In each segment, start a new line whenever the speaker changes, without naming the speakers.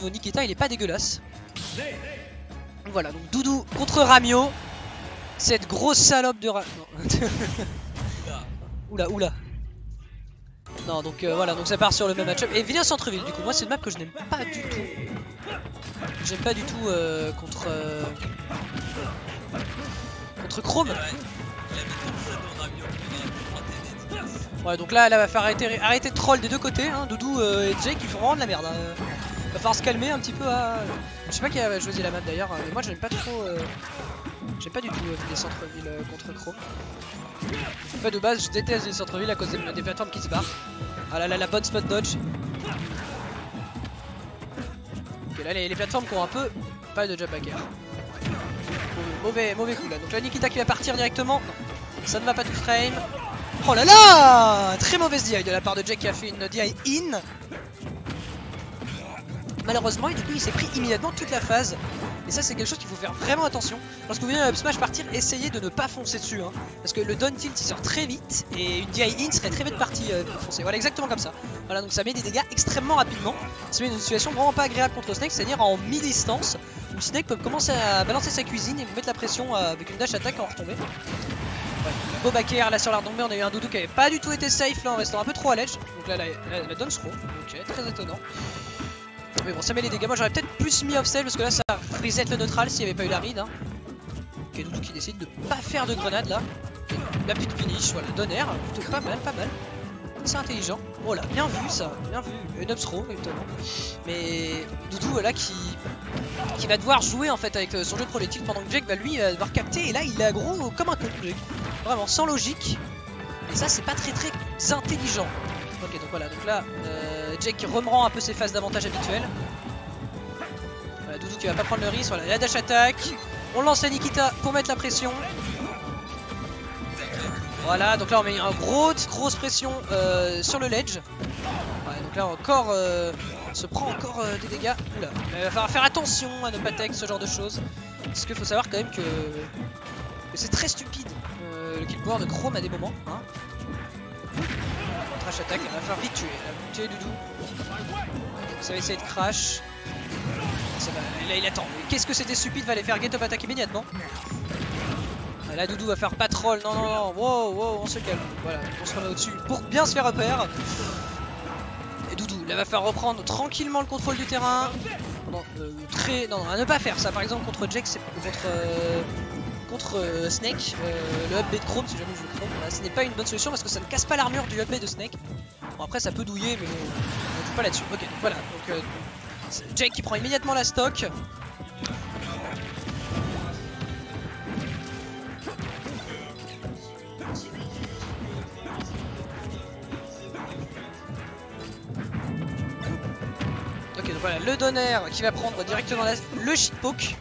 Nikita il est pas dégueulasse. Voilà, donc Doudou contre Ramio. Cette grosse salope de Oula. Non, donc voilà, donc ça part sur le même match-up. Et vilain centre-ville, du coup, moi c'est une map que je n'aime pas du tout. J'aime pas du tout contre Chrome. Ouais, donc là, elle va faire arrêter de troll des deux côtés. Hein. Doudou et Jake ils font vraiment de la merde. Hein. Va falloir se calmer un petit peu. Je sais pas qui a choisi la map d'ailleurs, mais moi j'aime pas trop. J'aime pas du tout les centres-villes contre Chrome. En fait, de base, je déteste les centres-villes à cause des plateformes qui se barrent. Ah là là, la bonne spot dodge. Ok, là, les plateformes qui ont un peu pas de jump back air. Mauvais coup là. Donc là, Nikita qui va partir directement. Non, ça ne va pas tout frame. Oh là là, très mauvaise DI de la part de Jake qui a fait une DI in. Malheureusement, et du coup, il s'est pris immédiatement toute la phase. Et ça, c'est quelque chose qu'il faut faire vraiment attention. Lorsque vous venez à Up Smash partir, essayez de ne pas foncer dessus. Hein, parce que le down tilt il sort très vite. Et une DI in serait très vite partie pour foncer. Voilà, exactement comme ça. Voilà, donc ça met des dégâts extrêmement rapidement. Ça met une situation vraiment pas agréable contre Snake, c'est-à-dire en mi-distance. Où Snake peut commencer à balancer sa cuisine et vous mettre la pression avec une dash attack en retomber. Ouais, beau back air là sur l'art tombée, on a eu un Doudou qui avait pas du tout été safe là en restant un peu trop à l'edge. Donc là, la down throw. Ok, très étonnant. Mais bon, ça met les dégâts. Moi j'aurais peut-être plus mis off-sale parce que là ça reset le neutral s'il n'y avait pas eu la read. Hein. Ok, Doudou qui décide de pas faire de grenade là. La petite finish, voilà, donner. Plutôt pas mal. C'est intelligent. Oh là, bien vu ça, bien vu. Une up throw, évidemment. Mais Doudou là qui va devoir jouer en fait avec son jeu de projectile pendant que Jake va lui devoir capter. Et là il est aggro comme un con, Jake. Vraiment, sans logique. Et ça c'est pas très intelligent. Ok, donc voilà, donc là Jake qui reprend un peu ses phases d'avantage habituelles. Voilà, Doudou qui va pas prendre le risque, voilà, la dash attack. On lance la Nikita pour mettre la pression. Voilà, donc là on met une grosse pression sur le ledge. Ouais, donc là encore, on se prend encore des dégâts. Oula, il va falloir faire attention à ne pas tech ce genre de choses. Parce qu'il faut savoir quand même que c'est très stupide le kill power de Chrome à des moments. Hein. Crash attack, elle va faire vite tuer Doudou. Ça va essayer de crash. Ça va, là il attend. Qu'est-ce que c'était stupide, va aller faire get up attack immédiatement. Là Doudou va faire patrol, non, wow, on se calme. Voilà, on se remet au-dessus pour bien se faire repère. Et Doudou, là va faire reprendre tranquillement le contrôle du terrain. Non, à ne pas faire ça. Par exemple contre Jake, c'est contre Snake, le up B de Chrome, si jamais je joue Chrome, voilà, ce n'est pas une bonne solution parce que ça ne casse pas l'armure du up B de Snake. Bon après ça peut douiller mais on ne joue pas là-dessus. Ok, donc voilà, donc Jake qui prend immédiatement la stock. Ok, donc voilà, le donner qui va prendre directement le shitpoke.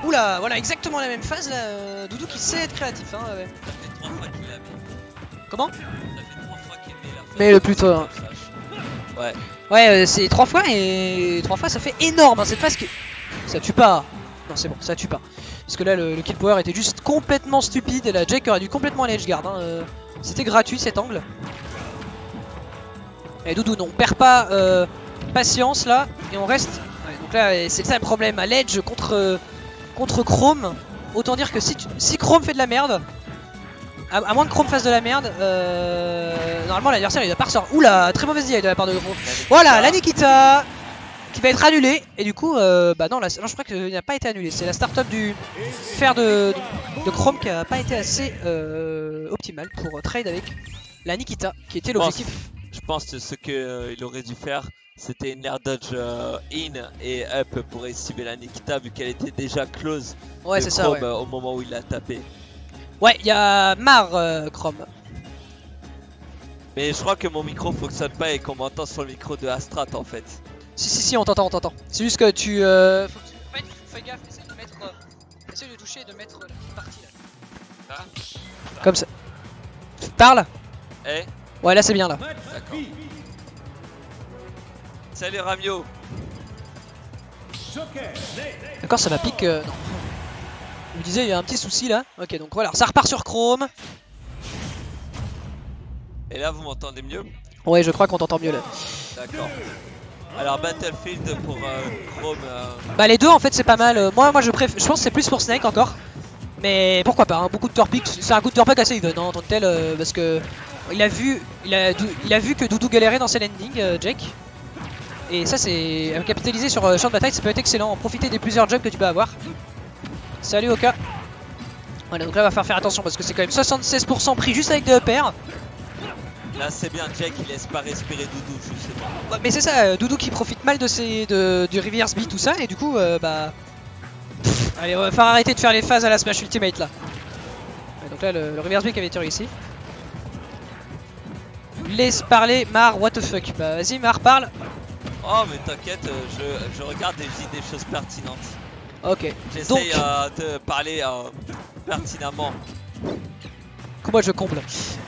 Oula, voilà exactement la même phase là, Doudou qui sait être créatif hein, ouais.
Ça fait 3 fois qu'il la met.
Comment?
Ça fait 3 fois qu'il met la phase.
Mais le plus tôt hein.
Ouais.
Ouais, c'est 3 fois et 3 fois ça fait énorme hein, cette phase qui... Ça tue pas. Non c'est bon, ça tue pas. Parce que là le kill power était juste complètement stupide et là Jake aurait dû complètement aller edge guard hein. C'était gratuit cet angle. Et Doudou non, on perd pas patience là et on reste... Ouais, donc là c'est ça le problème, à l'edge contre Chrome, autant dire que si Chrome fait de la merde, à moins que Chrome fasse de la merde, normalement l'adversaire il va pas ressortir. Oula, très mauvaise DI de la part de Chrome. Voilà, la Nikita qui va être annulée. Et du coup, bah non, je crois qu'il n'a pas été annulé. C'est la start-up du fer de Chrome qui a pas été assez optimale pour trade avec la Nikita, qui était l'objectif.
Je pense que ce qu'il aurait dû faire, c'était une air dodge in et up pour esquiver la Nikita vu qu'elle était déjà close.
Ouais, c'est ça. Ouais.
Au moment où il l'a tapé.
Ouais, il y a marre Chrome.
Mais je crois que mon micro fonctionne pas et qu'on m'entend sur le micro de Astrat en fait.
Si, on t'entend. C'est juste que tu. En fait, fais gaffe, essaye de mettre. Essaye de toucher et de mettre la petite partie là.
Ah.
Comme ça. Tu parles?
Eh?
Ouais, là c'est bien là.
D'accord. Salut Ramio.
D'accord, ça m'a piqué. Non. Je me disais, il y a un petit souci là. Ok, donc voilà, ça repart sur Chrome.
Et là, vous m'entendez mieux?
Ouais, je crois qu'on t'entend mieux là.
D'accord. Alors Battlefield pour Chrome.
Bah les deux en fait c'est pas mal. Moi je pense que c'est plus pour Snake encore. Mais pourquoi pas, hein. Beaucoup de torpic, c'est un coup de torpic assez even hein, en tant que tel parce que il a vu que Doudou galérait dans ses landings, Jake. Et ça c'est capitaliser sur champ de bataille, ça peut être excellent, en profiter des plusieurs jumps que tu peux avoir. Salut Oka. Voilà, donc là on va faire attention parce que c'est quand même 76% pris juste avec des uppers.
Là c'est bien, Jake il laisse pas respirer Doudou justement.
Ouais, mais c'est ça, Doudou qui profite mal du reverse B tout ça et du coup bah... allez, on va falloir arrêter de faire les phases à la Smash Ultimate là. Ouais, donc là le reverse B qui avait tiré ici. Laisse parler Mar, what the fuck. Bah vas-y Mar, parle.
Oh mais t'inquiète, je regarde et je dis des choses pertinentes.
Ok.
J'essaye de parler pertinemment.
Moi je comble.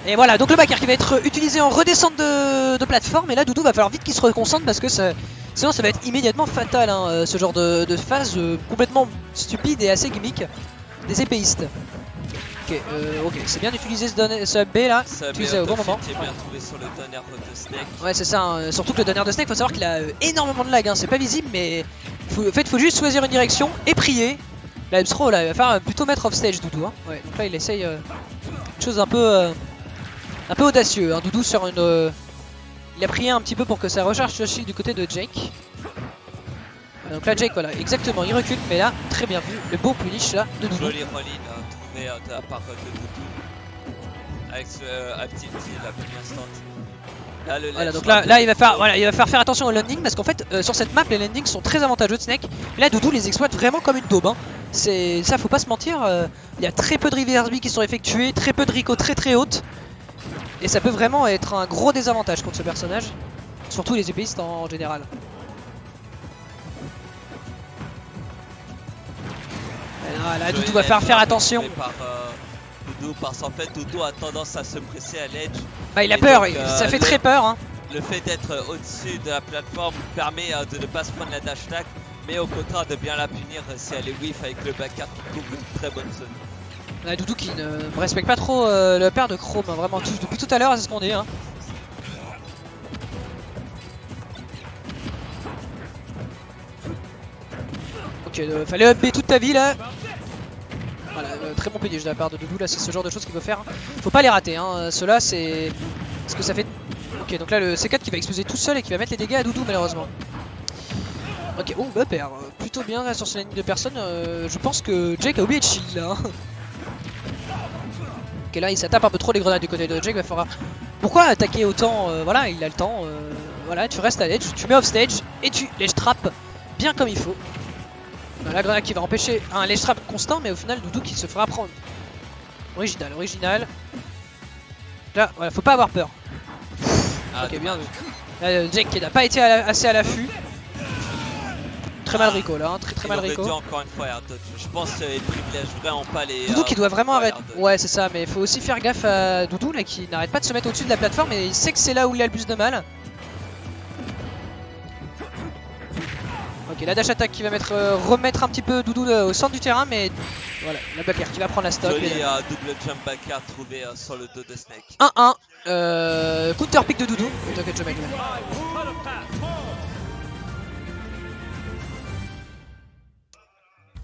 Et voilà, donc le backer qui va être utilisé en redescente de plateforme. Et là Doudou va falloir vite qu'il se reconcentre parce que sinon ça va être immédiatement fatal hein, ce genre de phase complètement stupide et assez gimmick des épéistes. Ok, c'est bien d'utiliser ce B là, utilisé au bon moment.
Qui est bien trouvé sur le donner de Snake.
Ouais c'est ça, hein. Surtout que le donner de Snake, faut savoir qu'il a énormément de lag, hein. C'est pas visible mais en fait faut juste choisir une direction et prier. Là Ebstro là, il va faire plutôt mettre off stage Doudou hein. Ouais, donc là il essaye quelque chose un peu audacieux hein. Doudou sur une... il a prié un petit peu pour que ça recharge aussi du côté de Jake. Donc là Jake voilà, exactement, il recule mais là très bien vu, le beau punish là de Doudou.
Joli roll-in trouvé de la part de Doudou avec ce activity la plus instant. Là,
voilà, donc là il va faire attention au landing parce qu'en fait sur cette map les landings sont très avantageux de Snake. Et là Doudou les exploite vraiment comme une daube hein. C'est ça, faut pas se mentir, il y a très peu de reverse B qui sont effectués, très peu de Rico très hautes. Et ça peut vraiment être un gros désavantage contre ce personnage, surtout les épéistes en général. Là Doudou va faire attention.
Doudou, parce qu'en fait Doudou a tendance à se presser à l'edge.
Bah il a peur, ça fait très peur hein.
Le fait d'être au-dessus de la plateforme permet de ne pas se prendre la dash attack, mais au contraire de bien la punir si elle est whiff avec le backer qui couvre une très bonne zone.
Là, Doudou qui ne respecte pas trop le père de Chrome, hein, vraiment depuis tout à l'heure c'est ce qu'on dit hein. Ok, fallait up B toute ta vie là. Voilà, très bon punish de la part de Doudou, là c'est ce genre de choses qu'il faut faire. Faut pas les rater, hein. Ceux-là c'est ce que ça fait. Ok, donc là le C4 qui va exploser tout seul et qui va mettre les dégâts à Doudou malheureusement. Ok, oh bah père, plutôt bien là, sur cette ligne de personnes. Je pense que Jake a oublié de shield là. Ok, là il s'attape un peu trop les grenades du côté de Jake, va falloir... Pourquoi attaquer autant voilà, il a le temps. Voilà, tu restes à l'edge, tu mets off stage et tu ledge trap bien comme il faut. La grenade qui va empêcher un ledge trap constant, mais au final Doudou qui se fera prendre. Original. Là, voilà, faut pas avoir peur. Ok, bien vu. Là, Jake qui n'a pas été assez à l'affût. Très mal Rico là, hein, très mal Rico.
Encore une fois, je pense qu'il privilège vraiment pas les...
Doudou qui doit vraiment arrêter. Ouais c'est ça, mais il faut aussi faire gaffe à Doudou là qui n'arrête pas de se mettre au-dessus de la plateforme et il sait que c'est là où il a le plus de mal. Ok, la dash attack qui va remettre un petit peu Doudou au centre du terrain, mais voilà, la backer qui va prendre la stock.
Joli double jump backer trouvé sur le dos de Snake.
1-1, counter pick de Doudou.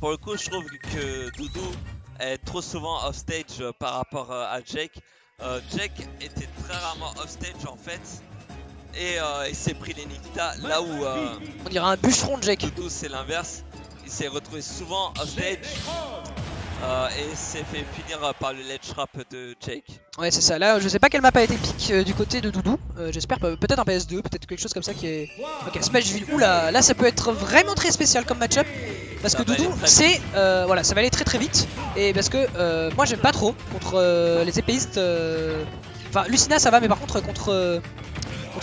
Pour le coup, je trouve que Doudou est trop souvent off stage par rapport à Jake. Jake était très rarement off stage en fait. Et il s'est pris les Nikita là où
on dirait un bûcheron de Jake.
Doudou c'est l'inverse, il s'est retrouvé souvent off stage et s'est fait finir par le ledge trap de Jake.
Ouais c'est ça, là je sais pas quelle map a été pique du côté de Doudou, j'espère peut-être un PS2, peut-être quelque chose comme ça qui est... Ok, Smashville, oula, là ça peut être vraiment très spécial comme match-up. Parce que Doudou c'est, voilà, ça va aller très vite. Et parce que moi j'aime pas trop contre les épéistes, enfin Lucina ça va, mais par contre contre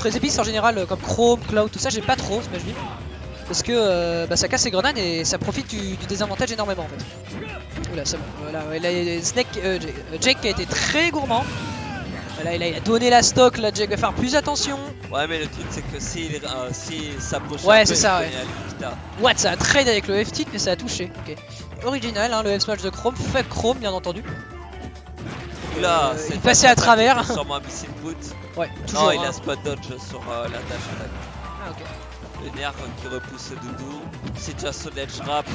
les épéistes en général comme Chrome, Cloud, tout ça j'aime pas trop Smashville. Parce que ça casse les grenades et ça profite du désavantage énormément en fait. Oula, ça va, voilà, là, Snake, Jake a été très gourmand. Là, il a donné la stock, là Jake va faire plus attention.
Ouais mais le truc c'est que s'il s'approche
ouais, c'est ça, ouais. Ça a trade avec le F-tick mais ça a touché. Ok. Original, hein, le F-smash de Chrome, fuck Chrome bien entendu.
Là,
il passait à travers.
Sûrement un missile boot.
Ouais, toujours.
Non, il a spot dodge sur la dash attack.
Ah ok.
Le nerf qui repousse Doudou. Situation de ledge trap.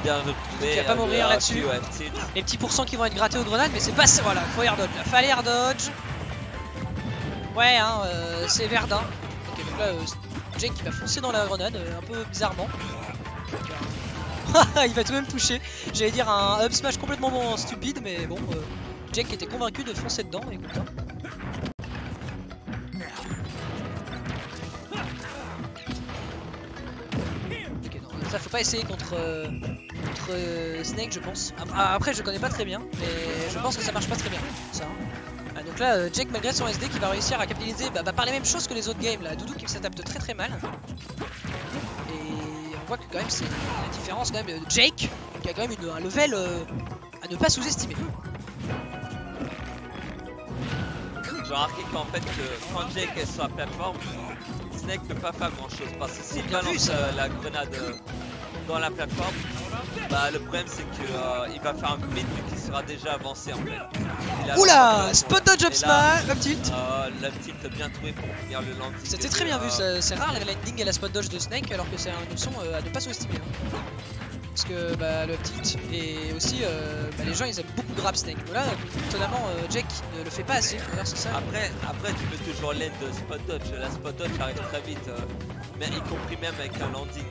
Bien retrouvé.
Il va pas mourir là-dessus.
Tilt.
Les petits pourcents qui vont être grattés aux grenades, mais c'est pas ça. Voilà, faut air dodge là. Fallait air dodge. Ouais, hein, c'est Verdun. Ok, donc là, Jake qui va foncer dans la grenade, un peu bizarrement. Il va tout de même toucher. J'allais dire un up smash complètement stupide, mais bon, Jake était convaincu de foncer dedans. Écoute, hein. Ok, non, ça faut pas essayer contre Snake, je pense. Après, je connais pas très bien, mais je pense que ça marche pas très bien. Ça. Ah, donc là, Jake, malgré son SD, qui va réussir à capitaliser par les mêmes choses que les autres games. Là, Doudou qui s'adapte très mal. Et on voit que quand même c'est la différence quand même de Jake, qui a quand même un level à ne pas sous-estimer.
J'ai remarqué qu'en fait, quand Jake est sur la plateforme, Snake peut pas faire grand chose. Parce que s'il balance la grenade dans la plateforme, bah, le problème c'est qu'il va faire un mid qui sera déjà avancé en fait.
Oula, spot dodge up smash, up tilt.
Le tilt bien trouvé pour finir le landing.
C'était très bien vu, c'est rare la landing et la spot dodge de Snake alors que c'est une option à ne pas sous-estimer. Hein. Parce que le up tilt et aussi les gens ils aiment beaucoup grab Snake. Voilà, étonnamment Jake ne le fait pas assez, d'ailleurs c'est ça.
Après tu peux toujours l'aide de spot dodge, la spot dodge arrive très vite, mais y compris même avec un landing.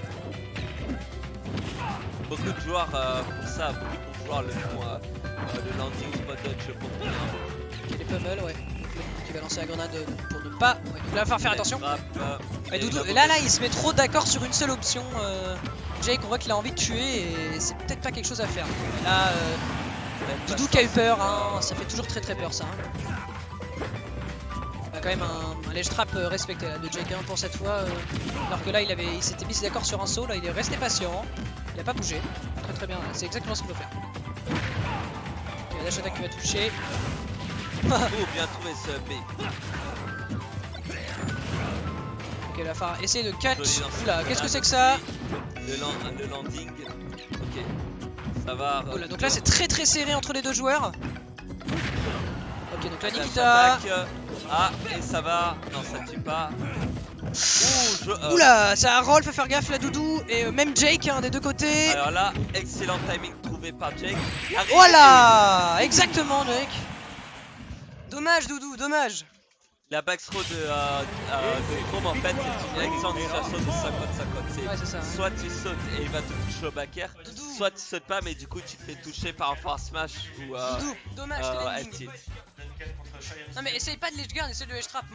Beaucoup de joueurs pour ça, beaucoup de joueurs le font, le landing spot dodge pour bien.
Ok, les pummels, ouais. Qui va lancer la grenade pour ne pas. Ouais, il va falloir faire attention. Doudou, là il se met trop d'accord sur une seule option. Jake, on voit qu'il a envie de tuer et c'est peut-être pas quelque chose à faire. Là, Doudou qui a eu peur, hein, ça fait toujours très peur ça. Hein. Il a quand même un ledge trap respecté là, de Jake pour cette fois. Alors que là il s'était mis d'accord sur un saut, là il est resté patient. Il a pas bougé. Très bien, c'est exactement ce qu'il faut faire. Ok, la dash attack qui va toucher.
Oh, bien trouvé ce B.
Ok, il va falloir essayer de catch. Oula, qu'est-ce que c'est que ça?
Le landing. Ok, ça va.
Oula, donc là c'est très serré entre les deux joueurs. Ok, donc là Nikita.
Ah, et ça va. Non, ça tue pas.
Oula, ça roll, faut faire gaffe là Doudou. Et même Jake hein, des deux côtés.
Alors là, excellent timing trouvé par Jake.
Voilà, exactement Jake. Dommage Doudou, dommage.
La backthrow de Chrome en fait c'est une excellente situation de 50-50.
Ouais, ça.
Soit tu sautes et il va te toucher au back air, soit tu sautes pas mais du coup tu te fais toucher par un force smash ou
Doudou, dommage
tilt.
Non mais essaye pas de ledge guard, essaye de ledge trap.